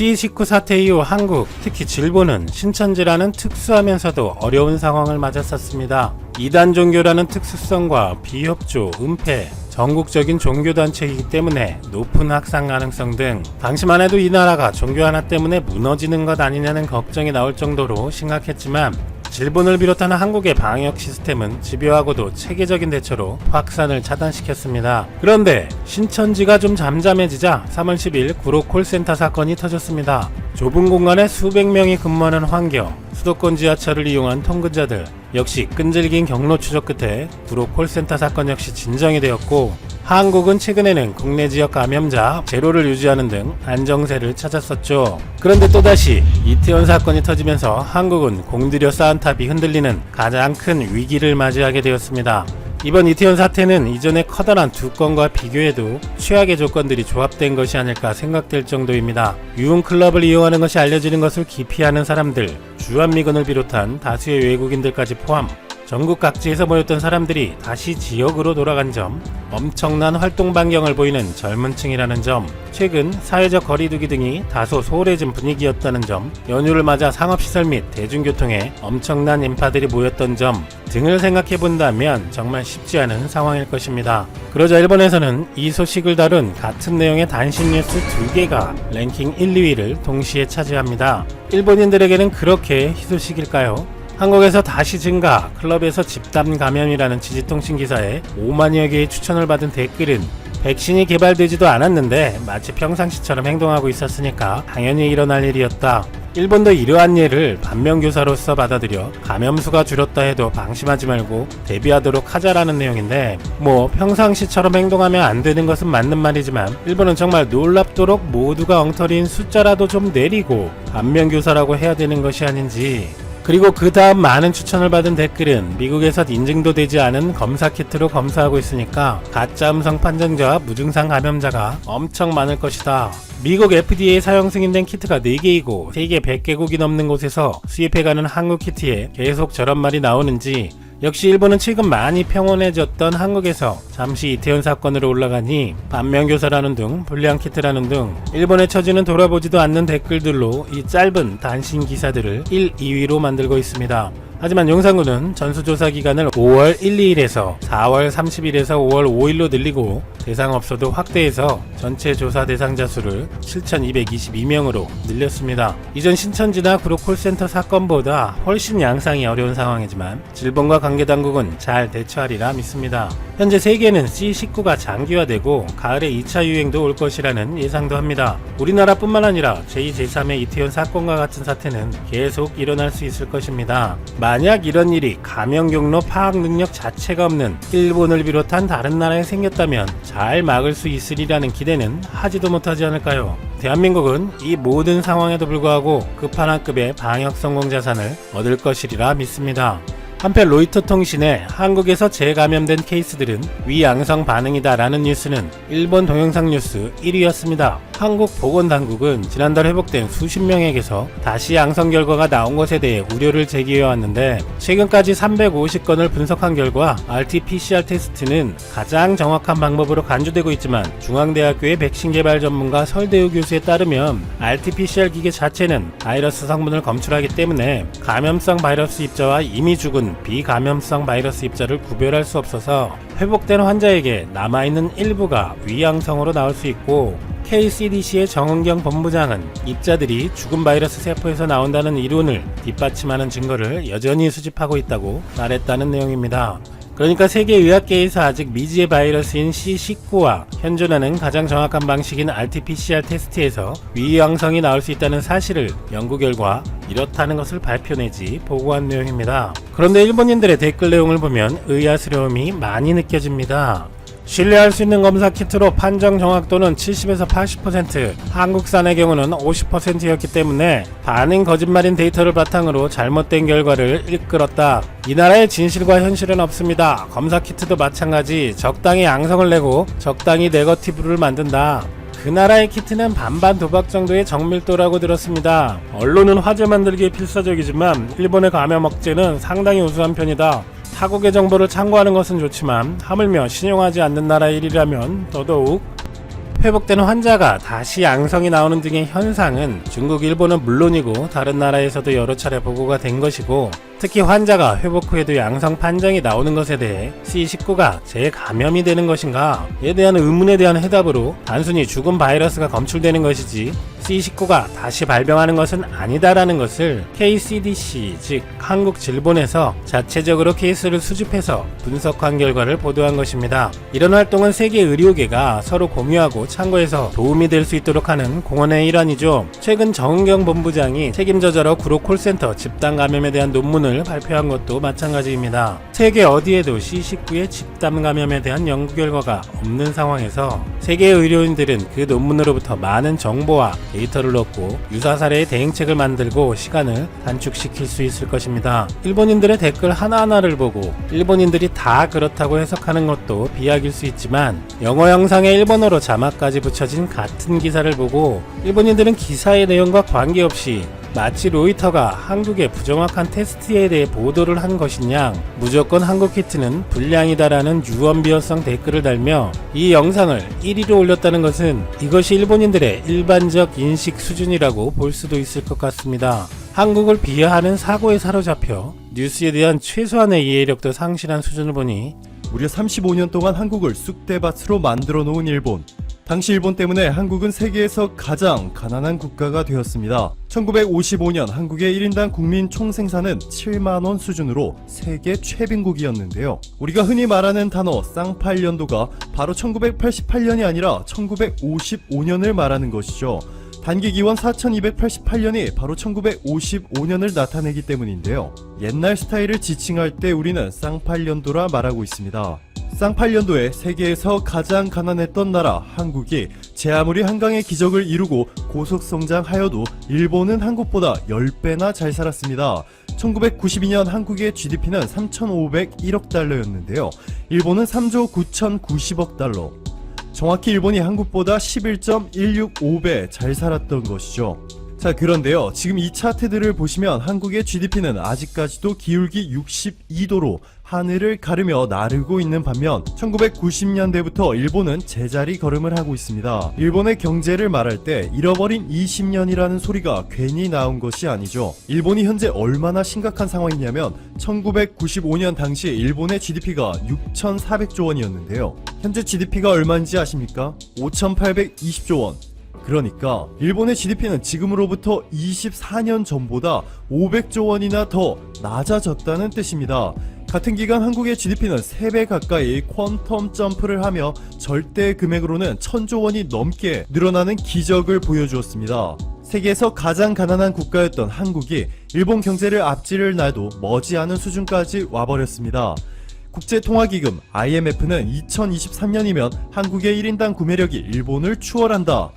C19 사태 이후 한국, 특히 일본은 신천지라는 특수하면서도 어려운 상황을 맞았었습니다. 이단 종교라는 특수성과 비협조, 은폐, 전국적인 종교단체이기 때문에 높은 확산 가능성 등 당시만 해도 이 나라가 종교 하나 때문에 무너지는 것 아니냐는 걱정이 나올 정도로 심각했지만 일본을 비롯한 한국의 방역 시스템은 집요하고도 체계적인 대처로 확산을 차단시켰습니다. 그런데 신천지가 좀 잠잠해지자 3월 10일 구로 콜센터 사건이 터졌습니다. 좁은 공간에 수백 명이 근무하는 환경, 수도권 지하철을 이용한 통근자들, 역시 끈질긴 경로 추적 끝에 구로 콜센터 사건 역시 진정이 되었고, 한국은 최근에는 국내 지역 감염자 제로를 유지하는 등 안정세를 찾았었죠. 그런데 또다시 이태원 사건이 터지면서 한국은 공들여 쌓은 탑이 흔들리는 가장 큰 위기를 맞이하게 되었습니다. 이번 이태원 사태는 이전의 커다란 두 건과 비교해도 최악의 조건들이 조합된 것이 아닐까 생각될 정도입니다. 유흥클럽을 이용하는 것이 알려지는 것을 기피하는 사람들, 주한미군을 비롯한 다수의 외국인들까지 포함 전국 각지에서 모였던 사람들이 다시 지역으로 돌아간 점, 엄청난 활동 반경을 보이는 젊은 층이라는 점, 최근 사회적 거리두기 등이 다소 소홀해진 분위기였다는 점, 연휴를 맞아 상업시설 및 대중교통에 엄청난 인파들이 모였던 점 등을 생각해본다면 정말 쉽지 않은 상황일 것입니다. 그러자 일본에서는 이 소식을 다룬 같은 내용의 단신 뉴스 2개가 랭킹 1, 2위를 동시에 차지합니다. 일본인들에게는 그렇게 희소식일까요? 한국에서 다시 증가, 클럽에서 집단 감염이라는 지지통신 기사에 5만여 개의 추천을 받은 댓글은 백신이 개발되지도 않았는데 마치 평상시처럼 행동하고 있었으니까 당연히 일어날 일이었다. 일본도 이러한 예를 반면교사로서 받아들여 감염수가 줄었다 해도 방심하지 말고 대비하도록 하자라는 내용인데, 평상시처럼 행동하면 안 되는 것은 맞는 말이지만 일본은 정말 놀랍도록 모두가 엉터리인 숫자라도 좀 내리고 반면교사라고 해야 되는 것이 아닌지. 그리고 그 다음 많은 추천을 받은 댓글은 미국에서 인증도 되지 않은 검사키트로 검사하고 있으니까 가짜 음성 판정자와 무증상 감염자가 엄청 많을 것이다. 미국 FDA 사용 승인된 키트가 4개이고 세계 100개국이 넘는 곳에서 수입해가는 한국 키트에 계속 저런 말이 나오는지, 역시 일본은 최근 많이 평온해졌던 한국에서 잠시 이태원 사건으로 올라가니 반면교사라는 등 불량 키트라는 등 일본의 처지는 돌아보지도 않는 댓글들로 이 짧은 단신 기사들을 1, 2위로 만들고 있습니다. 하지만 용산구는 전수조사 기간을 5월 1, 2일에서 4월 30일에서 5월 5일로 늘리고 대상업소도 확대해서 전체 조사 대상자 수를 7,222명으로 늘렸습니다. 이전 신천지나 구로 콜센터 사건보다 훨씬 양상이 어려운 상황이지만 일본과 관계당국은 잘 대처하리라 믿습니다. 현재 세계는 C19가 장기화되고 가을에 2차 유행도 올 것이라는 예상도 합니다. 우리나라뿐만 아니라 제2, 제3의 이태원 사건과 같은 사태는 계속 일어날 수 있을 것입니다. 만약 이런 일이 감염 경로 파악 능력 자체가 없는 일본을 비롯한 다른 나라에 생겼다면 잘 막을 수 있으리라는 기대는 하지도 못하지 않을까요? 대한민국은 이 모든 상황에도 불구하고 끝판왕급의 방역 성공 자산을 얻을 것이리라 믿습니다. 한편 로이터 통신에 한국에서 재감염된 케이스들은 위양성 반응이다 라는 뉴스는 일본 동영상 뉴스 1위였습니다. 한국 보건당국은 지난달 회복된 수십 명에게서 다시 양성 결과가 나온 것에 대해 우려를 제기해왔는데, 최근까지 350건을 분석한 결과 RT-PCR 테스트는 가장 정확한 방법으로 간주되고 있지만 중앙대학교의 백신 개발 전문가 설대우 교수에 따르면 RT-PCR 기계 자체는 바이러스 성분을 검출하기 때문에 감염성 바이러스 입자와 이미 죽은 비감염성 바이러스 입자를 구별할 수 없어서 회복된 환자에게 남아있는 일부가 위양성으로 나올 수 있고, KCDC의 정은경 본부장은 입자들이 죽은 바이러스 세포에서 나온다는 이론을 뒷받침하는 증거를 여전히 수집하고 있다고 말했다는 내용입니다. 그러니까 세계의학계에서 아직 미지의 바이러스인 C19와 현존하는 가장 정확한 방식인 RT-PCR 테스트에서 위양성이 나올 수 있다는 사실을 연구 결과 이렇다는 것을 발표내지 보고한 내용입니다. 그런데 일본인들의 댓글 내용을 보면 의아스러움이 많이 느껴집니다. 신뢰할 수 있는 검사 키트로 판정 정확도는 70에서 80%, 한국산의 경우는 50%였기 때문에 반응 거짓말인 데이터를 바탕으로 잘못된 결과를 이끌었다. 이 나라의 진실과 현실은 없습니다. 검사 키트도 마찬가지 적당히 양성을 내고 적당히 네거티브를 만든다. 그 나라의 키트는 반반 도박 정도의 정밀도라고 들었습니다. 언론은 화제 만들기에 필사적이지만 일본의 감염 억제는 상당히 우수한 편이다. 타국의 정보를 참고하는 것은 좋지만 하물며 신용하지 않는 나라의 일이라면 더더욱 회복된 환자가 다시 양성이 나오는 등의 현상은 중국, 일본은 물론이고 다른 나라에서도 여러 차례 보고가 된 것이고, 특히 환자가 회복 후에도 양성 판정이 나오는 것에 대해 C19가 재감염이 되는 것인가에 대한 의문에 대한 해답으로 단순히 죽은 바이러스가 검출되는 것이지 C19가 다시 발병하는 것은 아니다라는 것을 KCDC, 즉 한국질본에서 자체적으로 케이스를 수집해서 분석한 결과를 보도한 것입니다. 이런 활동은 세계 의료계가 서로 공유하고 참고해서 도움이 될 수 있도록 하는 공헌의 일환이죠. 최근 정은경 본부장이 책임져자로 구로 콜센터 집단 감염에 대한 논문을 발표한 것도 마찬가지입니다. 세계 어디에도 C19의 집단 감염에 대한 연구 결과가 없는 상황에서 세계 의료인들은 그 논문으로부터 많은 정보와 데이터를 얻고 유사 사례의 대응책을 만들고 시간을 단축시킬 수 있을 것입니다. 일본인들의 댓글 하나하나를 보고 일본인들이 다 그렇다고 해석하는 것도 비약일 수 있지만, 영어 영상에 일본어로 자막까지 붙여진 같은 기사를 보고 일본인들은 기사의 내용과 관계없이 마치 로이터가 한국의 부정확한 테스트에 대해 보도를 한 것이냐, 무조건 한국 키트는 불량이다라는 유언비어성 댓글을 달며 이 영상을 1위로 올렸다는 것은 이것이 일본인들의 일반적 인식 수준이라고 볼 수도 있을 것 같습니다. 한국을 비하하는 사고에 사로잡혀 뉴스에 대한 최소한의 이해력도 상실한 수준을 보니 무려 35년 동안 한국을 쑥대밭으로 만들어 놓은 일본. 당시 일본 때문에 한국은 세계에서 가장 가난한 국가가 되었습니다. 1955년 한국의 1인당 국민 총생산은 7만원 수준으로 세계 최빈국이었는데요. 우리가 흔히 말하는 단어 쌍팔년도가 바로 1988년이 아니라 1955년을 말하는 것이죠. 단기 기원 4288년이 바로 1955년을 나타내기 때문인데요. 옛날 스타일을 지칭할 때 우리는 쌍팔년도라 말하고 있습니다. 쌍팔년도에 세계에서 가장 가난했던 나라 한국이 제 아무리 한강의 기적을 이루고 고속성장하여도 일본은 한국보다 10배나 잘 살았습니다. 1992년 한국의 GDP는 3,501억 달러였는데요. 일본은 3조 9,090억 달러. 정확히 일본이 한국보다 11.165배 잘 살았던 것이죠. 자, 그런데요, 지금 이 차트들을 보시면 한국의 GDP는 아직까지도 기울기 62도로 하늘을 가르며 나르고 있는 반면 1990년대부터 일본은 제자리 걸음을 하고 있습니다. 일본의 경제를 말할 때 잃어버린 20년이라는 소리가 괜히 나온 것이 아니죠. 일본이 현재 얼마나 심각한 상황이냐면 1995년 당시 일본의 GDP가 6,400조 원이었는데요. 현재 GDP가 얼마인지 아십니까? 5,820조 원. 그러니까 일본의 GDP는 지금으로부터 24년 전보다 500조 원이나 더 낮아졌다는 뜻입니다. 같은 기간 한국의 GDP는 3배 가까이 퀀텀 점프를 하며 절대 금액으로는 1000조 원이 넘게 늘어나는 기적을 보여주었습니다. 세계에서 가장 가난한 국가였던 한국이 일본 경제를 앞지를 놔도 머지않은 수준까지 와버렸습니다. 국제통화기금 IMF는 2023년이면 한국의 1인당 구매력이 일본을 추월한다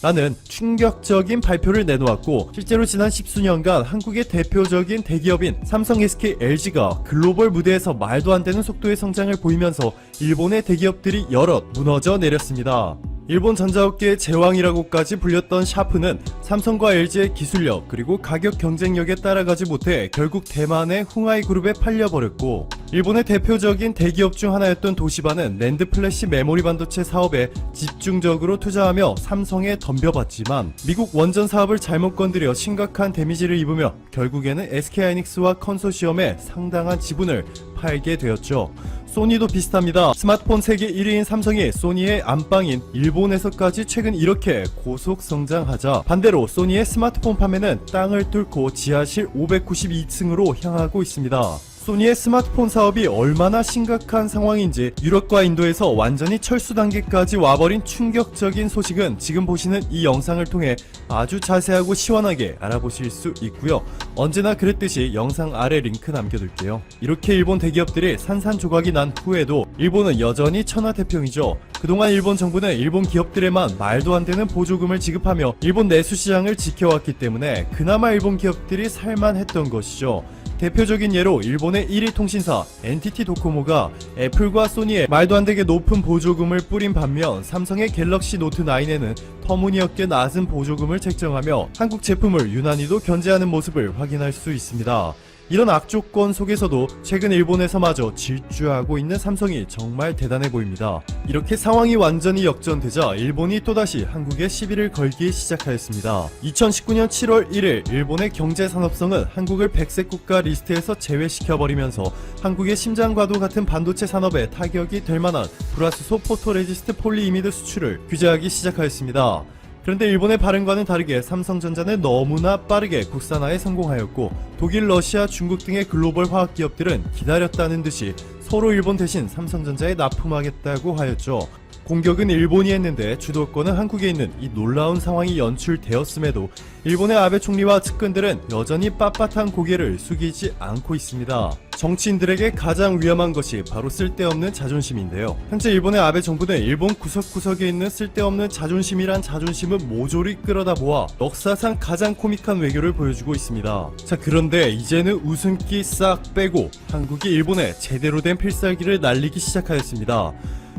라는 충격적인 발표를 내놓았고, 실제로 지난 10수년간 한국의 대표적인 대기업인 삼성, SK, LG가 글로벌 무대에서 말도 안 되는 속도의 성장을 보이면서 일본의 대기업들이 여럿 무너져 내렸습니다. 일본 전자업계의 제왕이라고까지 불렸던 샤프는 삼성과 LG의 기술력 그리고 가격 경쟁력에 따라가지 못해 결국 대만의 흥하이 그룹에 팔려버렸고, 일본의 대표적인 대기업 중 하나였던 도시바는 랜드 플래시 메모리 반도체 사업에 집중적으로 투자하며 삼성에 덤벼봤지만 미국 원전 사업을 잘못 건드려 심각한 데미지를 입으며 결국에는 SK하이닉스와 컨소시엄에 상당한 지분을 팔게 되었죠. 소니도 비슷합니다. 스마트폰 세계 1위인 삼성이 소니의 안방인 일본에서까지 최근 이렇게 고속 성장하자, 반대로 소니의 스마트폰 판매는 땅을 뚫고 지하실 592층으로 향하고 있습니다. 소니의 스마트폰 사업이 얼마나 심각한 상황인지 유럽과 인도에서 완전히 철수 단계까지 와버린 충격적인 소식은 지금 보시는 이 영상을 통해 아주 자세하고 시원하게 알아보실 수 있고요. 언제나 그랬듯이 영상 아래 링크 남겨둘게요. 이렇게 일본 대기업들이 산산조각이 난 후에도 일본은 여전히 천하태평이죠. 그동안 일본 정부는 일본 기업들에만 말도 안 되는 보조금을 지급하며 일본 내수 시장을 지켜왔기 때문에 그나마 일본 기업들이 살만했던 것이죠. 대표적인 예로 일본의 1위 통신사 NTT 도코모가 애플과 소니에 말도 안 되게 높은 보조금을 뿌린 반면 삼성의 갤럭시 노트 9에는 터무니없게 낮은 보조금을 책정하며 한국 제품을 유난히도 견제하는 모습을 확인할 수 있습니다. 이런 악조건 속에서도 최근 일본에서마저 질주하고 있는 삼성이 정말 대단해 보입니다. 이렇게 상황이 완전히 역전되자 일본이 또다시 한국에 시비를 걸기 시작하였습니다. 2019년 7월 1일 일본의 경제산업성은 한국을 백색 국가 리스트에서 제외시켜버리면서 한국의 심장과도 같은 반도체 산업에 타격이 될 만한 불화수소 포토레지스트 폴리이미드 수출을 규제하기 시작하였습니다. 그런데 일본의 발응과는 다르게 삼성전자는 너무나 빠르게 국산화에 성공하였고 독일, 러시아, 중국 등의 글로벌 화학 기업들은 기다렸다는 듯이 서로 일본 대신 삼성전자에 납품하겠다고 하였죠. 공격은 일본이 했는데 주도권은 한국에 있는 이 놀라운 상황이 연출되었음에도 일본의 아베 총리와 측근들은 여전히 빳빳한 고개를 숙이지 않고 있습니다. 정치인들에게 가장 위험한 것이 바로 쓸데없는 자존심인데요. 현재 일본의 아베 정부는 일본 구석구석에 있는 쓸데없는 자존심이란 자존심을 모조리 끌어다 모아 역사상 가장 코믹한 외교를 보여주고 있습니다. 자, 그런데 이제는 웃음기 싹 빼고 한국이 일본에 제대로 된 필살기를 날리기 시작하였습니다.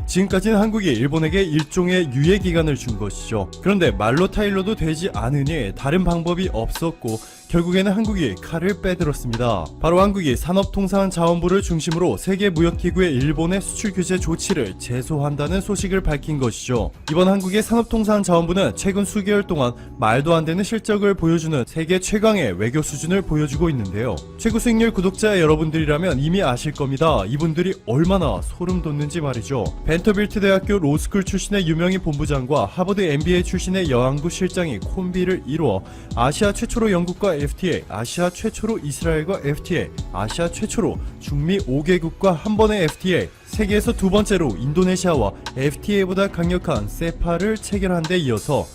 지금까지는 한국이 일본에게 일종의 유예 기간을 준 것이죠. 그런데 말로 타일러도 되지 않으니 다른 방법이 없었고 결국에는 한국이 칼을 빼들었습니다. 바로 한국이 산업통상자원부를 중심으로 세계무역기구의 일본의 수출 규제 조치를 제소한다는 소식을 밝힌 것이죠. 이번 한국의 산업통상자원부는 최근 수개월 동안 말도 안 되는 실적을 보여주는 세계 최강의 외교 수준을 보여주고 있는데요. 최고 수익률 구독자 여러분들이라면 이미 아실 겁니다. 이분들이 얼마나 소름 돋는지 말이죠. 벤터빌트 대학교 로스쿨 출신의 유명인 본부장과 하버드 MBA 출신의 여왕부 실장이 콤비를 이루어 아시아 최초로 영국과 FTA, 아시아 최초로 이스라엘과 FTA, 아시아 최초로 중미 5개국과 한 번의 FTA, 세계에서 두 번째로 인도네시아와 FTA보다 강력한 세파를 체결한 데 이어서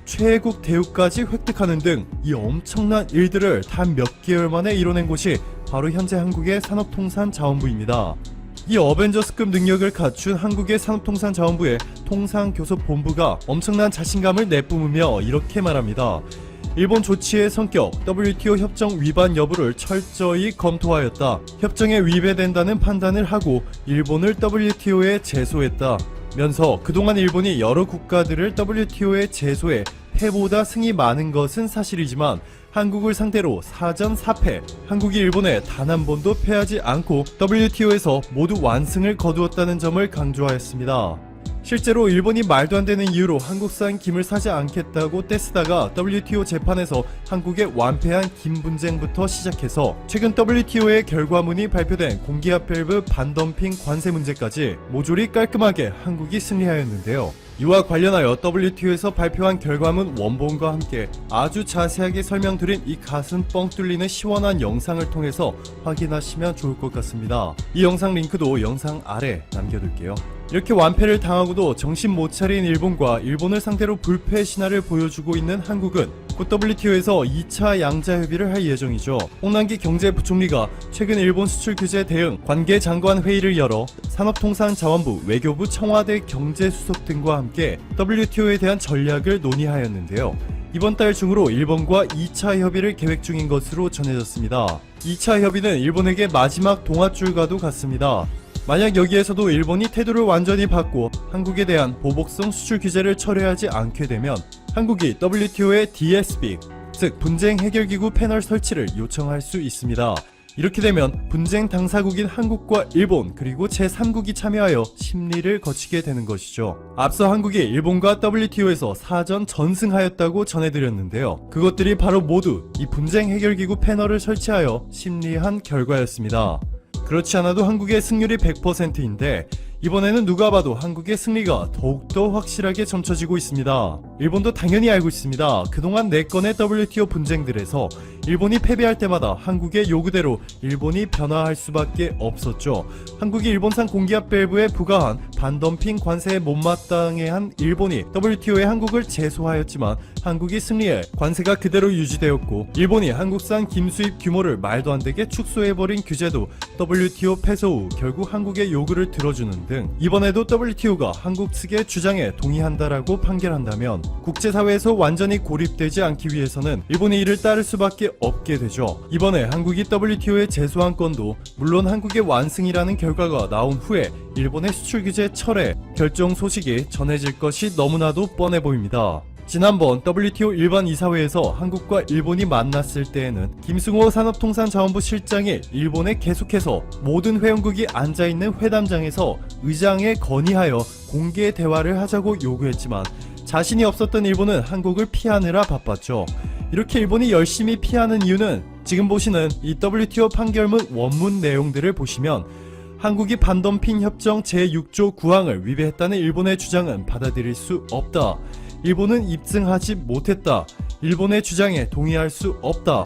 최애국 대우까지 획득하는 등 이 엄청난 일들을 단 몇 개월 만에 이뤄낸 곳이 바로 현재 한국의 산업통상자원부입니다. 이 어벤져스급 능력을 갖춘 한국의 산업통상자원부의 통상교섭본부가 엄청난 자신감을 내뿜으며 이렇게 말합니다. 일본 조치의 성격, WTO 협정 위반 여부를 철저히 검토하였다. 협정에 위배된다는 판단을 하고 일본을 WTO에 제소했다. 면서 그동안 일본이 여러 국가들을 WTO에 제소해 패보다 승이 많은 것은 사실이지만 한국을 상대로 사전 4패, 한국이 일본에 단 한 번도 패하지 않고 WTO에서 모두 완승을 거두었다는 점을 강조하였습니다. 실제로 일본이 말도 안 되는 이유로 한국산 김을 사지 않겠다고 떼쓰다가 WTO 재판에서 한국의 완패한 김 분쟁부터 시작해서 최근 WTO의 결과문이 발표된 공기압 밸브 반덤핑 관세 문제까지 모조리 깔끔하게 한국이 승리하였는데요. 이와 관련하여 WTO에서 발표한 결과문 원본과 함께 아주 자세하게 설명드린 이 가슴 뻥 뚫리는 시원한 영상을 통해서 확인하시면 좋을 것 같습니다. 이 영상 링크도 영상 아래 남겨둘게요. 이렇게 완패를 당하고도 정신 못 차린 일본과 일본을 상대로 불패 신화를 보여주고 있는 한국은 곧 WTO에서 2차 양자 협의를 할 예정이죠. 홍남기 경제부총리가 최근 일본 수출 규제 대응 관계장관 회의를 열어 산업통상자원부, 외교부, 청와대 경제수석 등과 함께 WTO에 대한 전략을 논의하였는데요. 이번 달 중으로 일본과 2차 협의를 계획 중인 것으로 전해졌습니다. 2차 협의는 일본에게 마지막 동아줄과도 같습니다. 만약 여기에서도 일본이 태도를 완전히 바꾸어 한국에 대한 보복성 수출 규제를 철회하지 않게 되면 한국이 WTO의 DSB, 즉 분쟁 해결기구 패널 설치를 요청할 수 있습니다. 이렇게 되면 분쟁 당사국인 한국과 일본 그리고 제3국이 참여하여 심리를 거치게 되는 것이죠. 앞서 한국이 일본과 WTO에서 사전 전승하였다고 전해드렸는데요. 그것들이 바로 모두 이 분쟁 해결기구 패널을 설치하여 심리한 결과였습니다. 그렇지 않아도 한국의 승률이 100%인데 이번에는 누가 봐도 한국의 승리가 더욱더 확실하게 점쳐지고 있습니다. 일본도 당연히 알고 있습니다. 그동안 4건의 WTO 분쟁들에서 일본이 패배할 때마다 한국의 요구대로 일본이 변화할 수밖에 없었죠. 한국이 일본산 공기압 밸브에 부과한 반덤핑 관세에 못마땅해 한 일본이 WTO에 한국을 제소하였지만 한국이 승리해 관세가 그대로 유지되었고 일본이 한국산 김 수입 규모를 말도 안 되게 축소해버린 규제도 WTO 패소 후 결국 한국의 요구를 들어주는 등 이번에도 WTO가 한국 측의 주장에 동의한다라고 판결한다면 국제사회에서 완전히 고립되지 않기 위해서는 일본이 이를 따를 수밖에 없게 되죠. 이번에 한국이 WTO에 제소한 건도 물론 한국의 완승이라는 결과가 나온 후에 일본의 수출 규제 철회 결정 소식이 전해질 것이 너무나도 뻔해 보입니다. 지난번 WTO 일반 이사회에서 한국과 일본이 만났을 때에는 김승호 산업통상자원부 실장이 일본에 계속해서 모든 회원국이 앉아있는 회담장에서 의장에 건의하여 공개 대화를 하자고 요구했지만 자신이 없었던 일본은 한국을 피하느라 바빴죠. 이렇게 일본이 열심히 피하는 이유는 지금 보시는 이 WTO 판결문 원문 내용들을 보시면 한국이 반덤핑 협정 제6조 9항을 위배했다는 일본의 주장은 받아들일 수 없다. 일본은 입증하지 못했다. 일본의 주장에 동의할 수 없다.